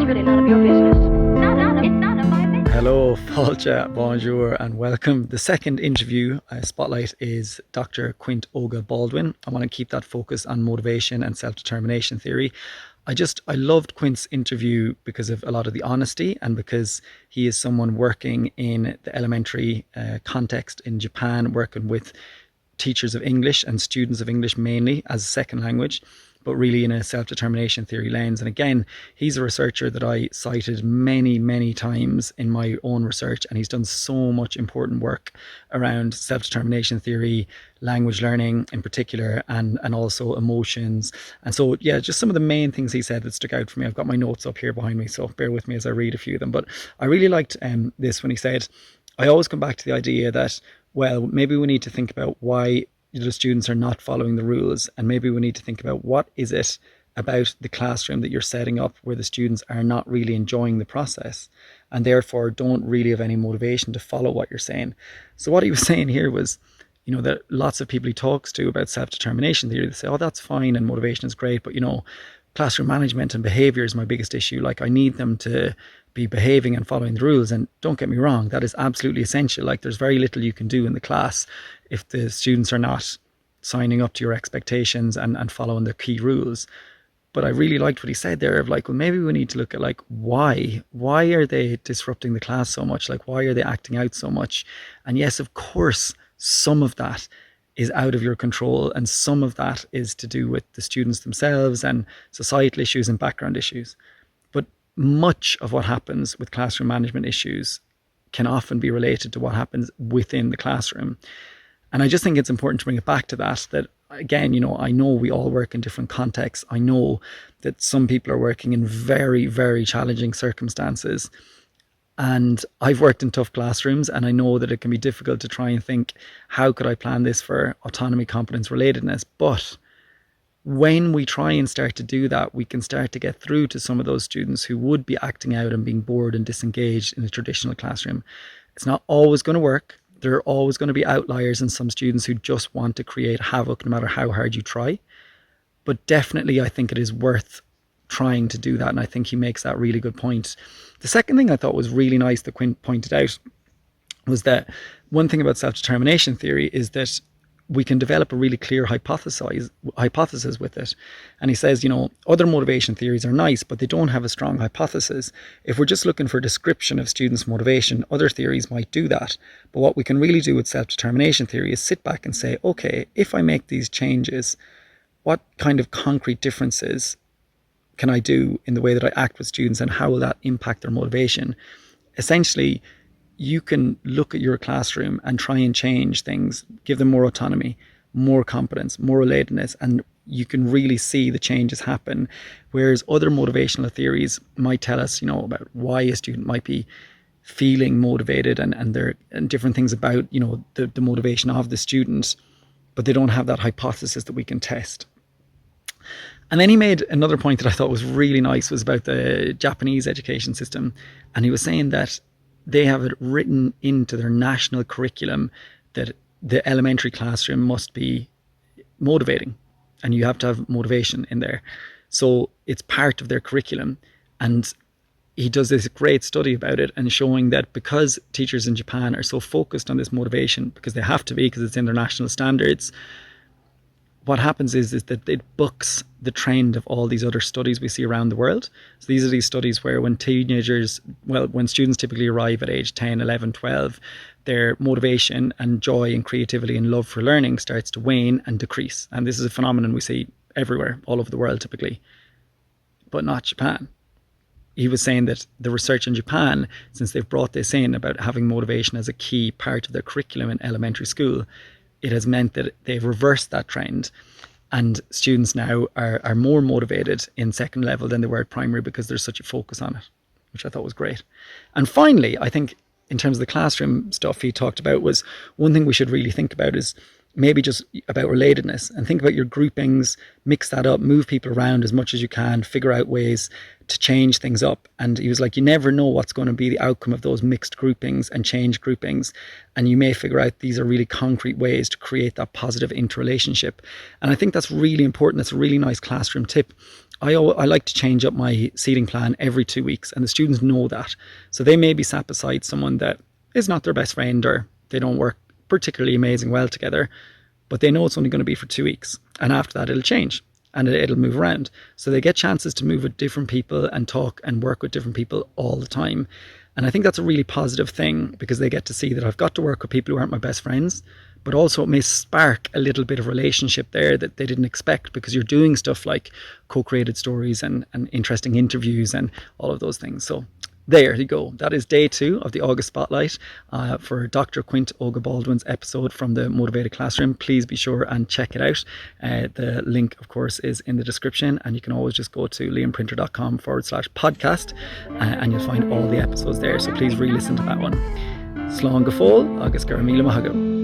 really none of your business. It's none of my business. Hello, Fáilte, bonjour, and welcome. The second interview spotlight is Dr. Quint Oga-Baldwin. I want to keep that focus on motivation and self-determination theory. I loved Quint's interview because of a lot of the honesty and because he is someone working in the elementary context in Japan, working with teachers of English and students of English mainly as a second language, but really in a self-determination theory lens. And again, he's a researcher that I cited many, many times in my own research, and he's done so much important work around self-determination theory, language learning in particular, and also emotions. And so, yeah, just some of the main things he said that stuck out for me. I've got my notes up here behind me, so bear with me as I read a few of them. But I really liked this when he said, I always come back to the idea that, well, maybe we need to think about why the students are not following the rules, and maybe we need to think about what is it about the classroom that you're setting up where the students are not really enjoying the process and therefore don't really have any motivation to follow what you're saying. So what he was saying here was, you know, that lots of people he talks to about self-determination theory, they say, oh, that's fine and motivation is great, but, you know, classroom management and behavior is my biggest issue. Like, I need them to be behaving and following the rules. And don't get me wrong, that is absolutely essential. Like, there's very little you can do in the class if the students are not signing up to your expectations and following the key rules. But I really liked what he said there of like, well, maybe we need to look at like, why are they disrupting the class so much? Like, why are they acting out so much? And yes, of course, some of that is out of your control, and some of that is to do with the students themselves and societal issues and background issues. But much of what happens with classroom management issues can often be related to what happens within the classroom. And I just think it's important to bring it back to that again, you know, I know we all work in different contexts. I know that some people are working in very, very challenging circumstances. And I've worked in tough classrooms, and I know that it can be difficult to try and think, how could I plan this for autonomy, competence, relatedness? But when we try and start to do that, we can start to get through to some of those students who would be acting out and being bored and disengaged in a traditional classroom. It's not always going to work. There are always going to be outliers and some students who just want to create havoc no matter how hard you try. But definitely, I think it is worth trying to do that. And I think he makes that really good point. The second thing I thought was really nice that Quint pointed out was that one thing about self-determination theory is that we can develop a really clear hypothesis with it. And he says, you know, other motivation theories are nice, but they don't have a strong hypothesis. If we're just looking for a description of students' motivation, other theories might do that. But what we can really do with self-determination theory is sit back and say, okay, if I make these changes, what kind of concrete differences can I do in the way that I act with students, and how will that impact their motivation? Essentially, you can look at your classroom and try and change things, give them more autonomy, more competence, more relatedness, and you can really see the changes happen. Whereas other motivational theories might tell us, you know, about why a student might be feeling motivated and different things about, you know, the motivation of the student, but they don't have that hypothesis that we can test. And then he made another point that I thought was really nice, was about the Japanese education system. And he was saying that they have it written into their national curriculum that the elementary classroom must be motivating, and you have to have motivation in there. So it's part of their curriculum. And he does this great study about it, and showing that because teachers in Japan are so focused on this motivation, because they have to be, because it's in their national standards, what happens is that it bucks the trend of all these other studies we see around the world. So these are these studies where when students typically arrive at age 10, 11, 12, their motivation and joy and creativity and love for learning starts to wane and decrease. And this is a phenomenon we see everywhere, all over the world typically, but not Japan. He was saying that the research in Japan, since they've brought this in about having motivation as a key part of their curriculum in elementary school, it has meant that they've reversed that trend, and students now are more motivated in second level than they were at primary because there's such a focus on it, which I thought was great. And finally, I think in terms of the classroom stuff he talked about, was one thing we should really think about is maybe just about relatedness, and think about your groupings, mix that up, move people around as much as you can, figure out ways to change things up. And he was like, you never know what's going to be the outcome of those mixed groupings and change groupings. And you may figure out these are really concrete ways to create that positive interrelationship. And I think that's really important. That's a really nice classroom tip. I like to change up my seating plan every 2 weeks, and the students know that. So they may be sat beside someone that is not their best friend, or they don't work particularly amazing well together, but they know it's only going to be for 2 weeks. And after that, it'll change and it'll move around. So they get chances to move with different people and talk and work with different people all the time. And I think that's a really positive thing, because they get to see that I've got to work with people who aren't my best friends, but also it may spark a little bit of relationship there that they didn't expect, because you're doing stuff like co-created stories and interesting interviews and all of those things. So there you go. That is day 2 of the August Spotlight for Dr. Quint Oga-Baldwin's episode from the Motivated Classroom. Please be sure and check it out. The link, of course, is in the description, and you can always just go to liamprinter.com/podcast and you'll find all the episodes there. So please re-listen to that one. Slán go fóill agus gur míle maithagam.